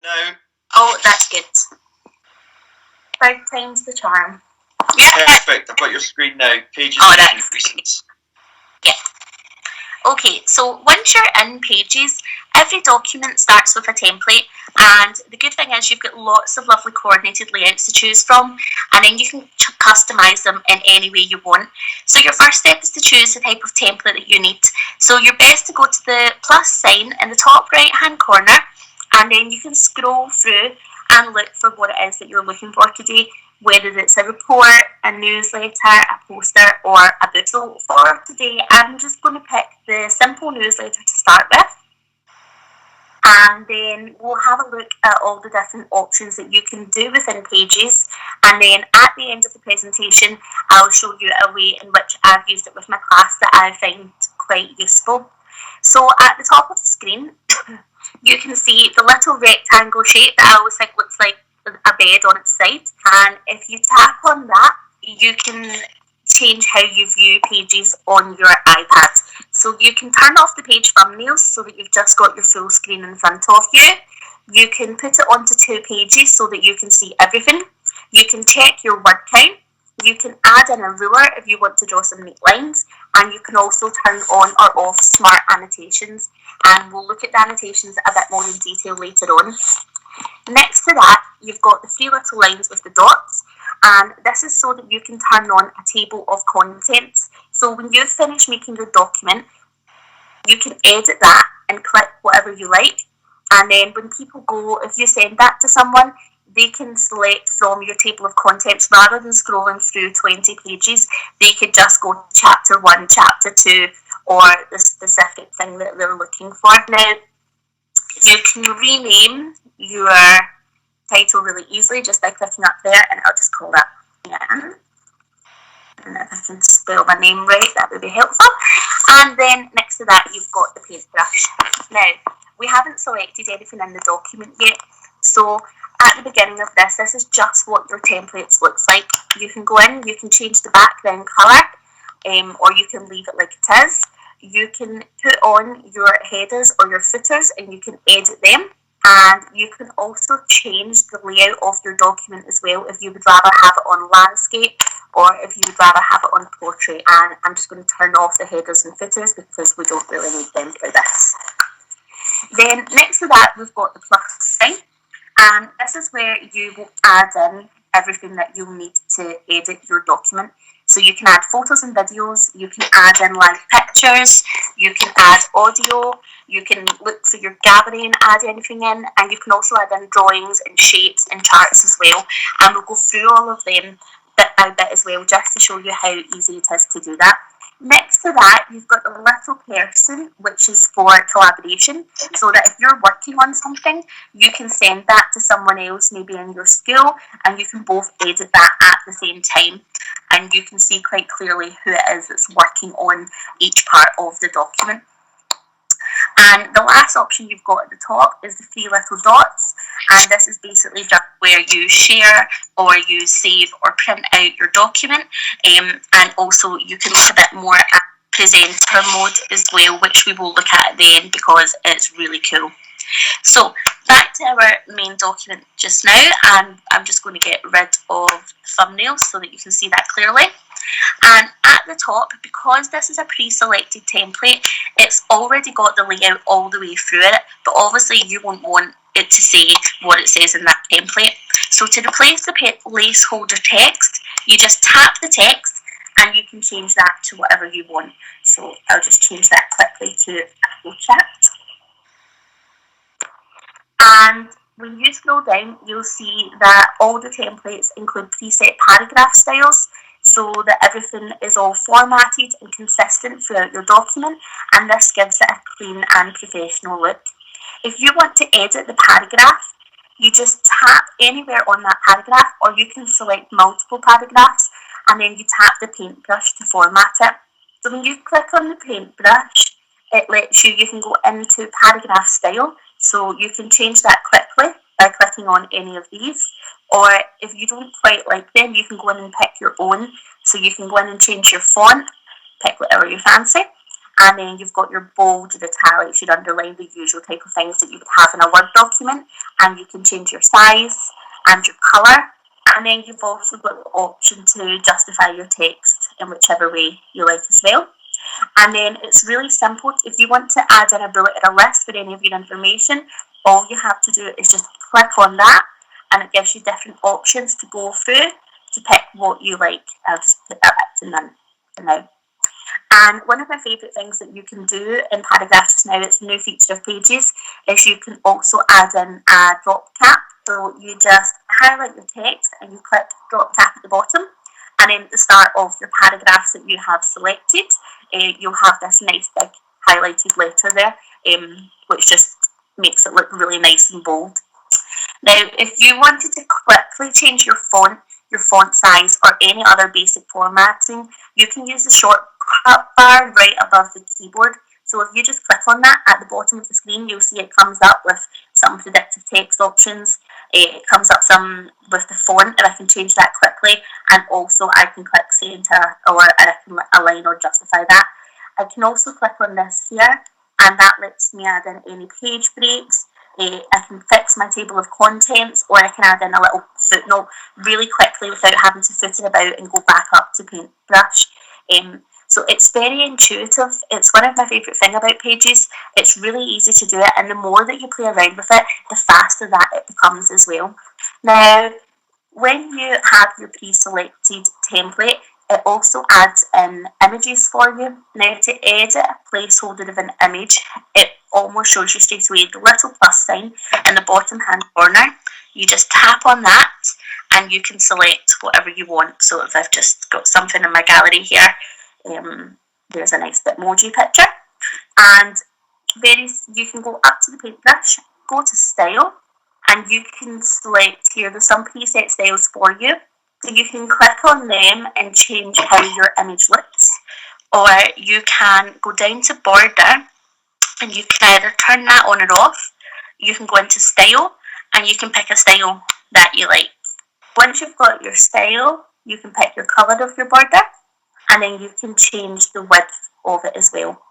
No. Oh, that's good. Third time's the charm. Yeah. Perfect. I've got your screen now. Pages that's recent. Yeah. Okay, so once you're in Pages, every document starts with a template, and the good thing is you've got lots of lovely coordinated layouts to choose from, and then you can customise them in any way you want. So your first step is to choose the type of template that you need. So you're best to go to the plus sign in the top right hand corner, and then you can scroll through and look for what it is that you're looking for today, whether it's a report, a newsletter, a poster, or a book. So for today, I'm just going to pick the simple newsletter to start with, and then we'll have a look at all the different options that you can do within Pages, and then at the end of the presentation, I'll show you a way in which I've used it with my class that I find quite useful. So at the top of the screen, you can see the little rectangle shape that I always think looks like a bed on its side, and if you tap on that, you can change how you view Pages on your iPad. So you can turn off the page thumbnails so that you've just got your full screen in front of you. You can put it onto 2 pages so that you can see everything. You can check your word count. You can add in a ruler if you want to draw some neat lines, and you can also turn on or off smart annotations, and we'll look at the annotations a bit more in detail later on. Next to that, you've got the 3 little lines with the dots, and this is so that you can turn on a table of contents. So when you've finished making your document, you can edit that and click whatever you like, and then when people go, if you send that to someone, they can select from your table of contents rather than scrolling through 20 pages. They could just go to chapter 1, chapter 2, or the specific thing that they're looking for. Now, you can rename your title really easily just by clicking up there, and I'll just call that LeeAnn. And if I can spell my name right, that would be helpful. And then next to that, you've got the paintbrush. Now, we haven't selected anything in the document yet, so at the beginning of this is just what your templates looks like. You can go in, you can change the background colour, or you can leave it like it is. You can put on your headers or your footers, and you can edit them. And you can also change the layout of your document as well if you would rather have it on landscape or if you would rather have it on portrait. And I'm just going to turn off the headers and footers because we don't really need them for this. Then next to that, we've got the plus sign, and this is where you will add in everything that you'll need to edit your document. So you can add photos and videos, you can add in live pictures, you can add audio, you can look for your gallery and add anything in, and you can also add in drawings and shapes and charts as well. And we'll go through all of them bit by bit as well, just to show you how easy it is to do that. Next to that, you've got the little person, which is for collaboration, so that if you're working on something, you can send that to someone else, maybe in your school, and you can both edit that at the same time, and you can see quite clearly who it is that's working on each part of the document. And the last option you've got at the top is the 3 little dots, and this is basically just where you share or you save or print out your document, and also you can look a bit more at presenter mode as well, which we will look at the end because it's really cool. So back to our main document just now, and I'm just going to get rid of thumbnails so that you can see that clearly. And at the top, because this is a pre-selected template, it's already got the layout all the way through it, but obviously you won't want it to say what it says in that template. So to replace the placeholder text, you just tap the text and you can change that to whatever you want. So I'll just change that quickly to Apple Chat. And when you scroll down, you'll see that all the templates include preset paragraph styles, so that everything is all formatted and consistent throughout your document, and this gives it a clean and professional look. If you want to edit the paragraph, you just tap anywhere on that paragraph, or you can select multiple paragraphs, and then you tap the paintbrush to format it. So when you click on the paintbrush, it lets you can go into paragraph style, so you can change that quickly by clicking on any of these, or if you don't quite like them, you can go in and pick your own. So you can go in and change your font, pick whatever you fancy, And then you've got your bold, your italics, your underline, the usual type of things that you would have in a Word document. And you can change your size and your colour. And then you've also got the option to justify your text in whichever way you like as well. And then it's really simple. If you want to add in a bullet or a list for any of your information, all you have to do is just click on that, and it gives you different options to go through to pick what you like. I'll just put that back to none for now. And one of my favourite things that you can do in paragraphs now, it's a new feature of Pages, is you can also add in a drop cap. So you just highlight your text and you click drop cap at the bottom. And then at the start of your paragraphs that you have selected, you'll have this nice big highlighted letter there, which just makes it look really nice and bold. Now, if you wanted to quickly change your font size, or any other basic formatting, you can use the shortcut bar right above the keyboard. So if you just click on that at the bottom of the screen, you'll see it comes up with some predictive text options. It comes up some with the font, and I can change that quickly. And also I can click center, or I can align or justify that. I can also click on this here, and that lets me add in any page breaks. I can fix my table of contents, or I can add in a little footnote really quickly without having to foot it about and go back up to Paintbrush. So it's very intuitive. It's one of my favourite things about Pages. It's really easy to do it, and the more that you play around with it, the faster that it becomes as well. Now, when you have your pre-selected template, it also adds in images for you. Now, to edit a placeholder of an image, it almost shows you straight away the little plus sign in the bottom hand corner. You just tap on that and you can select whatever you want. So if I've just got something in my gallery here, there's a nice Bitmoji picture. And you can go up to the paintbrush, go to style, and you can select here, there's some preset styles for you. So you can click on them and change how your image looks. Or you can go down to border and you can either turn that on or off. You can go into style and you can pick a style that you like. Once you've got your style, you can pick your colour of your border, and then you can change the width of it as well.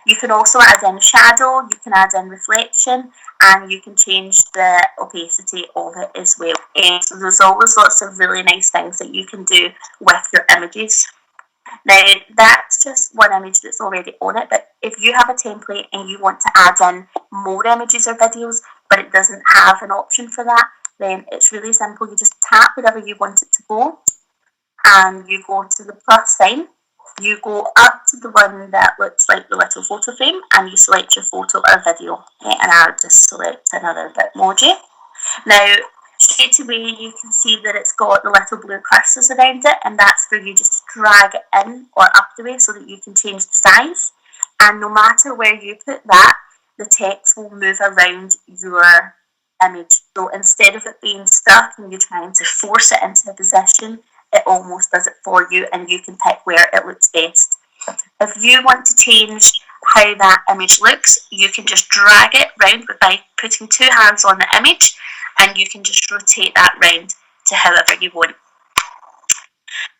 You can also add in shadow, you can add in reflection, and you can change the opacity of it as well. So there's always lots of really nice things that you can do with your images. Now, that's just one image that's already on it, but if you have a template and you want to add in more images or videos, but it doesn't have an option for that, then it's really simple. You just tap wherever you want it to go, and you go to the plus sign. You go up to the one that looks like the little photo frame, and you select your photo or video. Okay, and I'll just select another Bitmoji. Now, straight away you can see that it's got the little blue cursors around it, and that's for you just to drag it in or up the way so that you can change the size. And no matter where you put that, the text will move around your image. So instead of it being stuck and you trying to force it into a position, it almost does it for you, and you can pick where it looks best. If you want to change how that image looks, you can just drag it round by putting two hands on the image, and you can just rotate that round to however you want.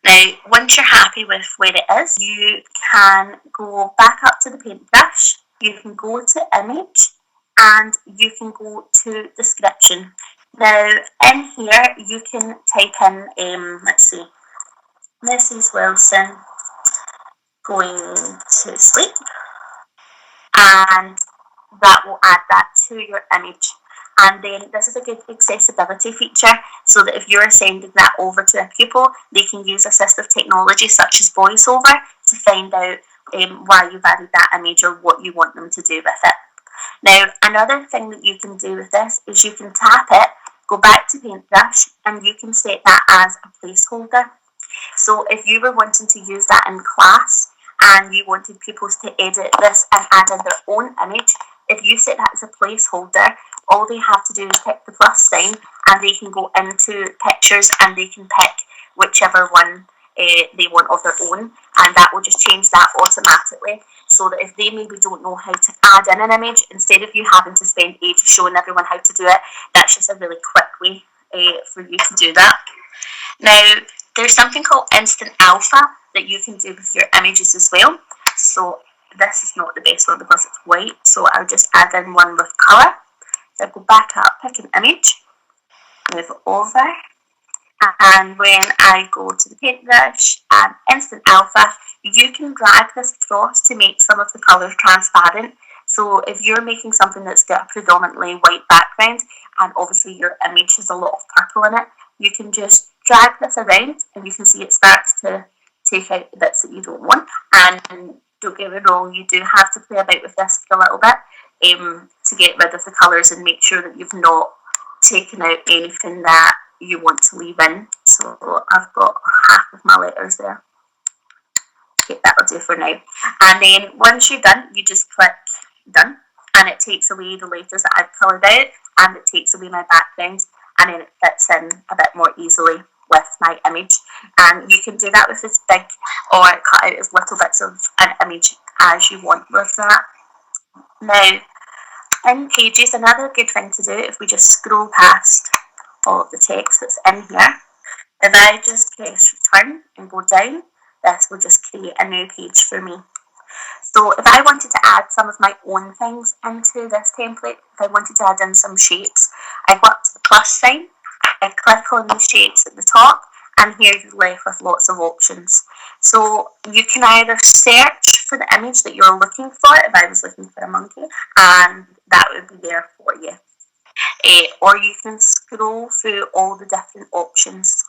Now, once you're happy with where it is, you can go back up to the paintbrush, you can go to image, and you can go to description. Now, in here, you can type in, let's see, Mrs. Wilson going to sleep, and that will add that to your image. And then this is a good accessibility feature, so that if you're sending that over to a pupil, they can use assistive technology such as VoiceOver to find out why you've added that image or what you want them to do with it. Now, another thing that you can do with this is you can tap it, go back to Paintbrush, and you can set that as a placeholder. So if you were wanting to use that in class and you wanted pupils to edit this and add in their own image, if you set that as a placeholder, all they have to do is pick the plus sign and they can go into pictures and they can pick whichever one they want of their own, and that will just change that automatically, so that if they maybe don't know how to add in an image, instead of you having to spend ages showing everyone how to do it, that's just a really quick way for you to do that. Now, there's something called Instant Alpha that you can do with your images as well. So this is not the best one because it's white, so I'll just add in one with colour. So I'll go back up, pick an image, move it over, and when I go to the paintbrush and Instant Alpha, you can drag this across to make some of the colours transparent. So if you're making something that's got a predominantly white background and obviously your image has a lot of purple in it, you can just drag this around and you can see it starts to take out the bits that you don't want. And don't get me wrong, you do have to play about with this for a little bit to get rid of the colours and make sure that you've not taken out anything that you want to leave in. So I've got half of my letters there. Okay, that'll do for now. And then once you're done, you just click done, and it takes away the letters that I've coloured out, and it takes away my background, and then it fits in a bit more easily with my image. And you can do that with as big or cut out as little bits of an image as you want with that. Now, in Pages, another good thing to do, if we just scroll past all of the text that's in here, if I just press return and go down, this will just create a new page for me. So if I wanted to add some of my own things into this template, if I wanted to add in some shapes, I go up to the plus sign, I click on the shapes at the top, and here you're left with lots of options. So you can either search for the image that you're looking for, if I was looking for a monkey, and that would be there for you. Or you can scroll through all the different options.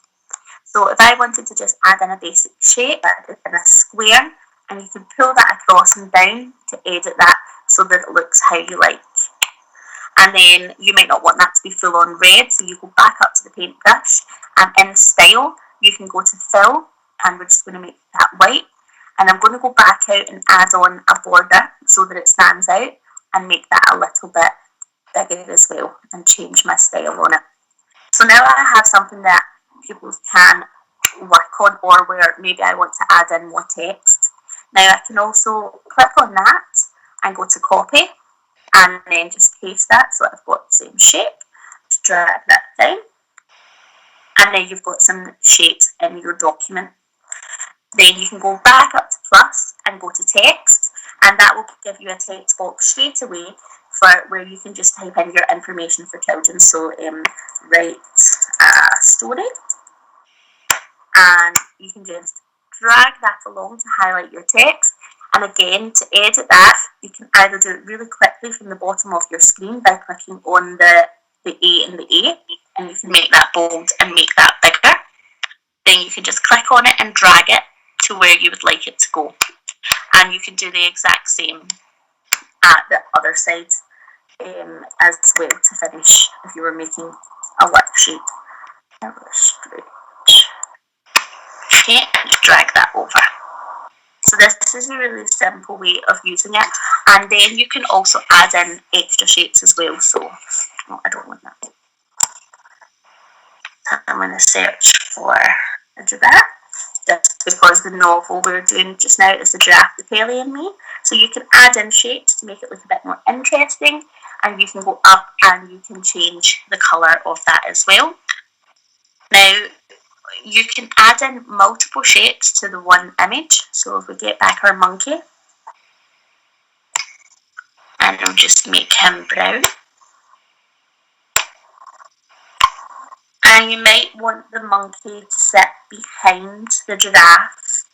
So if I wanted to just add in a basic shape, in a square, and you can pull that across and down to edit that so that it looks how you like. And then you might not want that to be full on red, so you go back up to the paintbrush, and in style you can go to fill, and we're just going to make that white. And I'm going to go back out and add on a border so that it stands out, and make that a little bit bigger as well, and change my style on it. So now I have something that people can work on, or where maybe I want to add in more text. Now I can also click on that and go to copy, and then just paste that so I've got the same shape. Just drag that down, and then you've got some shapes in your document. Then you can go back up to plus and go to text, and that will give you a text box straight away for where you can just type in your information for children. So write a story, and you can just drag that along to highlight your text. And again, to edit that, you can either do it really quickly from the bottom of your screen by clicking on the A and the A, and you can make that bold and make that bigger. Then you can just click on it and drag it to where you would like it to go. And you can do the exact same at the other side as well to finish if you were making a worksheet. Okay, and just drag that over. So this is a really simple way of using it. And then you can also add in extra shapes as well. So, I don't want that. I'm going to search for a giraffe, just because the novel we're doing just now is the Giraffe, the Pelly and Me. So you can add in shapes to make it look a bit more interesting, and you can go up and you can change the colour of that as well. Now, you can add in multiple shapes to the one image. So if we get back our monkey, and we'll just make him brown. And you might want the monkey to sit behind the giraffe.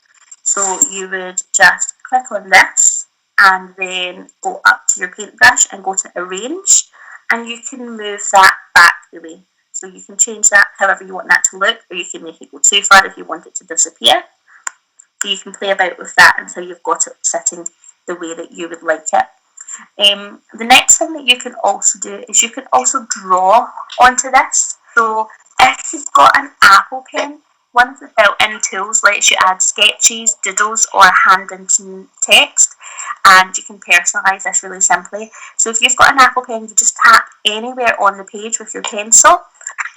So you would just click on this and then go up to your paintbrush and go to arrange, and you can move that back the way. So you can change that however you want that to look, or you can make it go too far if you want it to disappear. So you can play about with that until you've got it sitting the way that you would like it. The next thing that you can also do is you can also draw onto this. So if you've got an Apple Pen, one of the built-in tools lets you add sketches, doodles, or handwritten text, and you can personalise this really simply. So if you've got an Apple Pen, you just tap anywhere on the page with your pencil,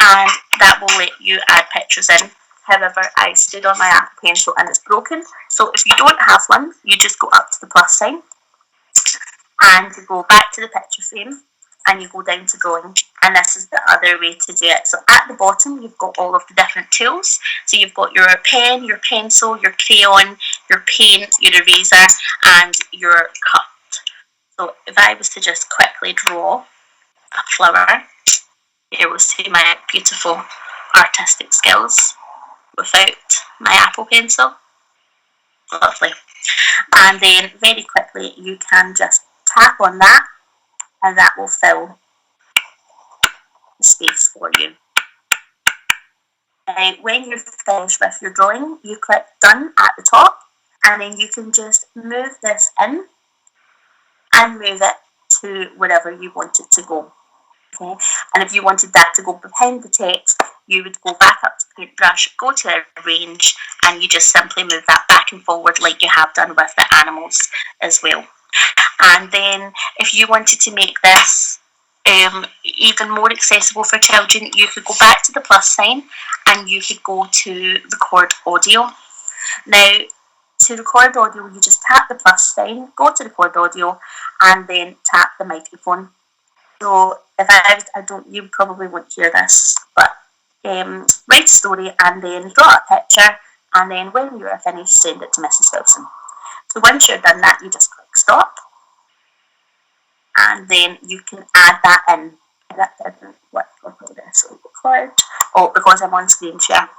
and that will let you add pictures in. However, I stood on my Apple Pencil and it's broken, so if you don't have one, you just go up to the plus sign, and you go back to the picture frame, and you go down to drawing, and this is the other way to do it. So at the bottom you've got all of the different tools. So you've got your pen, your pencil, your crayon, your paint, your eraser, and your cut. So if I was to just quickly draw a flower, here we'll see my beautiful artistic skills without my Apple Pencil. Lovely. And then very quickly you can just tap on that and that will fill the space for you. When you're finished with your drawing, you click done at the top and then you can just move this in and move it to wherever you want it to go. Okay. And if you wanted that to go behind the text, you would go back up to the paintbrush, go to arrange, and you just simply move that back and forward like you have done with the animals as well. And then if you wanted to make this even more accessible for children, you could go back to the plus sign and you could go to record audio. Now, to record audio, you just tap the plus sign, go to record audio, and then tap the microphone. So if you probably won't hear this, but write a story and then draw a picture, and then when you are finished, send it to Mrs. Wilson. So once you're done that, you just click stop, and then you can add that in. That didn't work for this record. Oh, because I'm on screen share.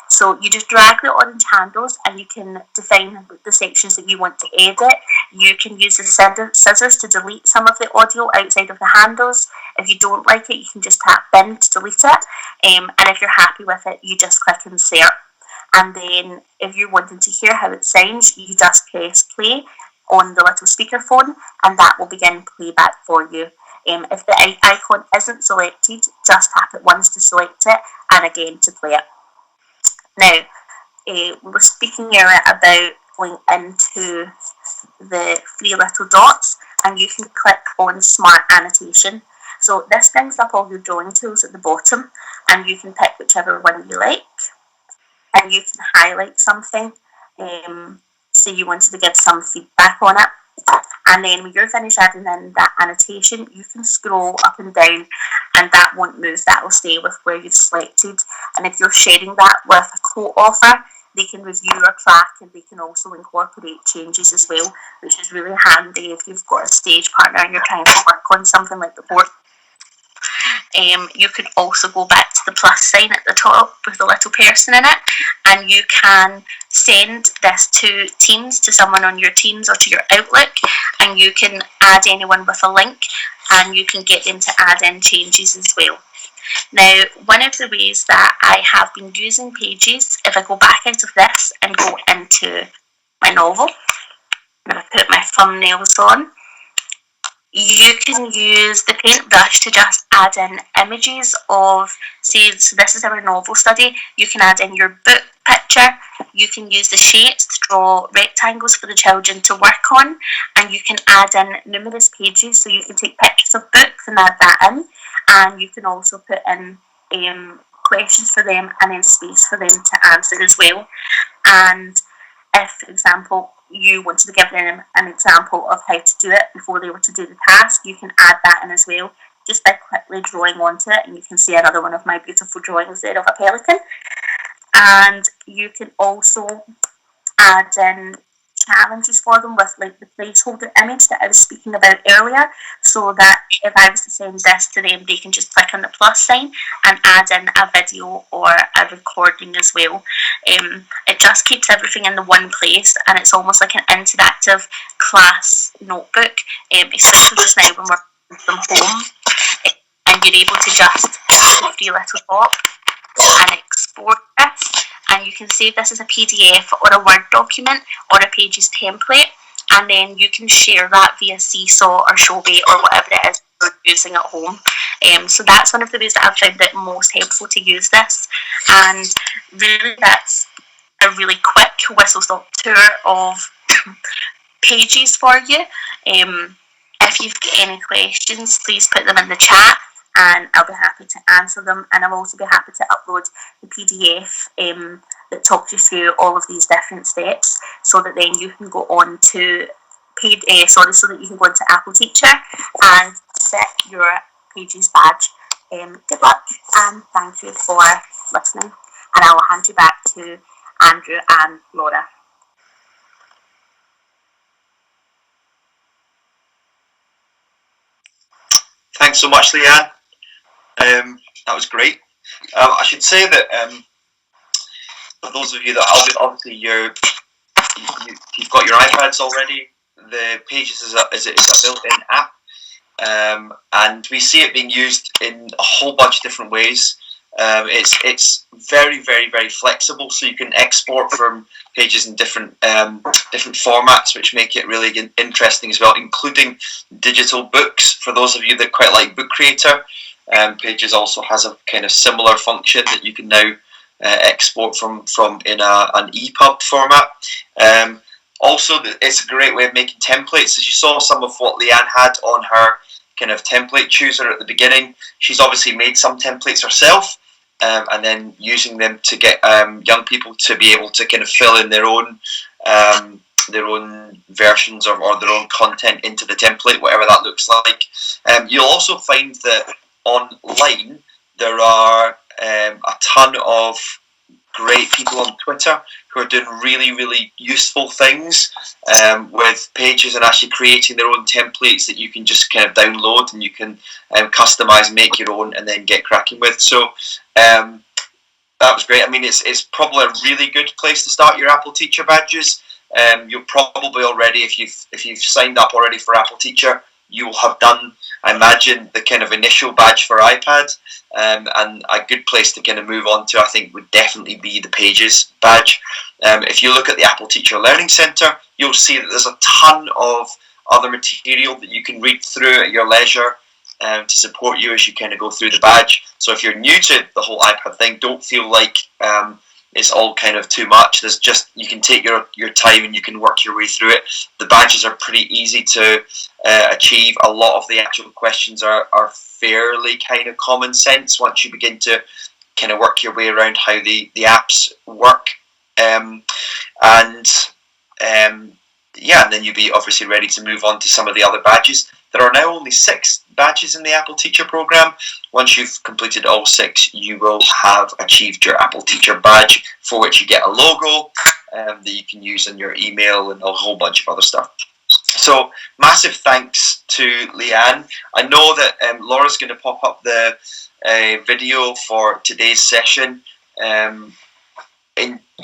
So you just drag the orange handles and you can define the sections that you want to edit. You can use the scissors to delete some of the audio outside of the handles. If you don't like it, you can just tap bin to delete it. And if you're happy with it, you just click insert. And then if you're wanting to hear how it sounds, you just press play on the little speakerphone and that will begin playback for you. If the icon isn't selected, just tap it once to select it and again to play it. Now, we were speaking earlier about going into the three little dots and you can click on Smart Annotation. So this brings up all your drawing tools at the bottom and you can pick whichever one you like. And you can highlight something, say you wanted to give some feedback on it. And then when you're finished adding in that annotation, you can scroll up and down and that won't move, that will stay with where you've selected. And if you're sharing that with a co-author, they can review your track and they can also incorporate changes as well, which is really handy if you've got a stage partner and you're trying to work on something like the board. You could also go back to the plus sign at the top with the little person in it and you can send this to Teams, to someone on your Teams or to your Outlook, and you can add anyone with a link and you can get them to add in changes as well. Now, one of the ways that I have been using Pages, if I go back out of this and go into my novel, and I put my thumbnails on, you can use the paintbrush to just add in images of, say, so this is our novel study, you can add in your book picture, you can use the shapes to draw rectangles for the children to work on, and you can add in numerous pages, so you can take pictures of books and add that in, and you can also put in questions for them and then space for them to answer as well. And if, for example, you wanted to give them an example of how to do it before they were to do the task, you can add that in as well, just by quickly drawing onto it, and you can see another one of my beautiful drawings there of a pelican. And you can also add in challenges for them with like the placeholder image that I was speaking about earlier, so that if I was to send this to them, they can just click on the plus sign and add in a video or a recording as well. It just keeps everything in the one place and it's almost like an interactive class notebook, especially just now when we're from home, and you're able to just hit the three little dot and export this, and you can save this as a PDF or a Word document or a Pages template, and then you can share that via Seesaw or Showbait or whatever it is you're using at home. So that's one of the ways that I've found it most helpful to use this, and really that's a really quick whistle-stop tour of Pages for you. If you've got any questions, please put them in the chat and I'll be happy to answer them, and I'll also be happy to upload the PDF that talks you through all of these different steps, so that then you can go on to so that you can go into Apple Teacher and set your Pages badge. Good luck and thank you for listening, and I will hand you back to Andrew and Laura. thanks so much, LeeAnn. That was great. I should say that for those of you that obviously you've got your iPads already, the Pages is a built-in app, and we see it being used in a whole bunch of different ways. It's very, very, very flexible, so you can export from Pages in different formats, which make it really interesting as well, including digital books. For those of you that quite like Book Creator, Pages also has a kind of similar function that you can now export from in an EPUB format. Also, it's a great way of making templates. As you saw some of what LeeAnn had on her kind of template chooser at the beginning, she's obviously made some templates herself, and then using them to get young people to be able to kind of fill in their own versions or their own content into the template, whatever that looks like. You'll also find that online there are a ton of great people on Twitter who are doing really, really useful things with Pages and actually creating their own templates that you can just kind of download and you can customize, make your own, and then get cracking with. So that was great. I mean, it's probably a really good place to start your Apple Teacher badges. You'll probably already, if you've signed up already for Apple Teacher, you will have done, I imagine, the kind of initial badge for iPad, and a good place to kind of move on to, I think, would definitely be the Pages badge. If you look at the Apple Teacher Learning Centre, you'll see that there's a ton of other material that you can read through at your leisure to support you as you kind of go through the badge. So if you're new to the whole iPad thing, don't feel like it's all kind of too much. There's just, you can take your time and you can work your way through it. The badges are pretty easy to achieve. A lot of the actual questions are fairly kind of common sense once you begin to kind of work your way around how the apps work. Yeah, and then you'll be obviously ready to move on to some of the other badges. There are now only 6 badges in the Apple Teacher program. Once you've completed all 6, you will have achieved your Apple Teacher badge, for which you get a logo that you can use in your email and a whole bunch of other stuff. So massive thanks to LeeAnn. I know that Laura's going to pop up the video for today's session,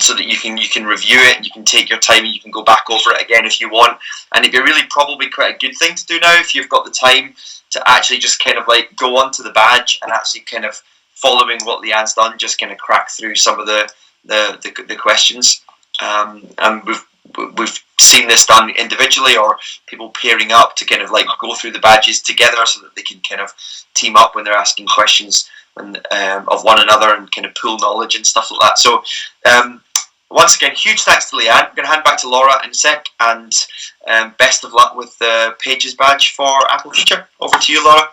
so that you can review it and you can take your time and you can go back over it again if you want. And it'd be really probably quite a good thing to do now if you've got the time to actually just kind of like go onto the badge and actually kind of, following what LeeAnn's done, just kind of crack through some of the questions. And we've seen this done individually, or people pairing up to kind of like go through the badges together so that they can kind of team up when they're asking questions of one another and kind of pool knowledge and stuff like that. So once again, huge thanks to LeeAnn. I'm going to hand back to Laura in a sec, and best of luck with the Pages badge for Apple Teacher. Over to you, Laura.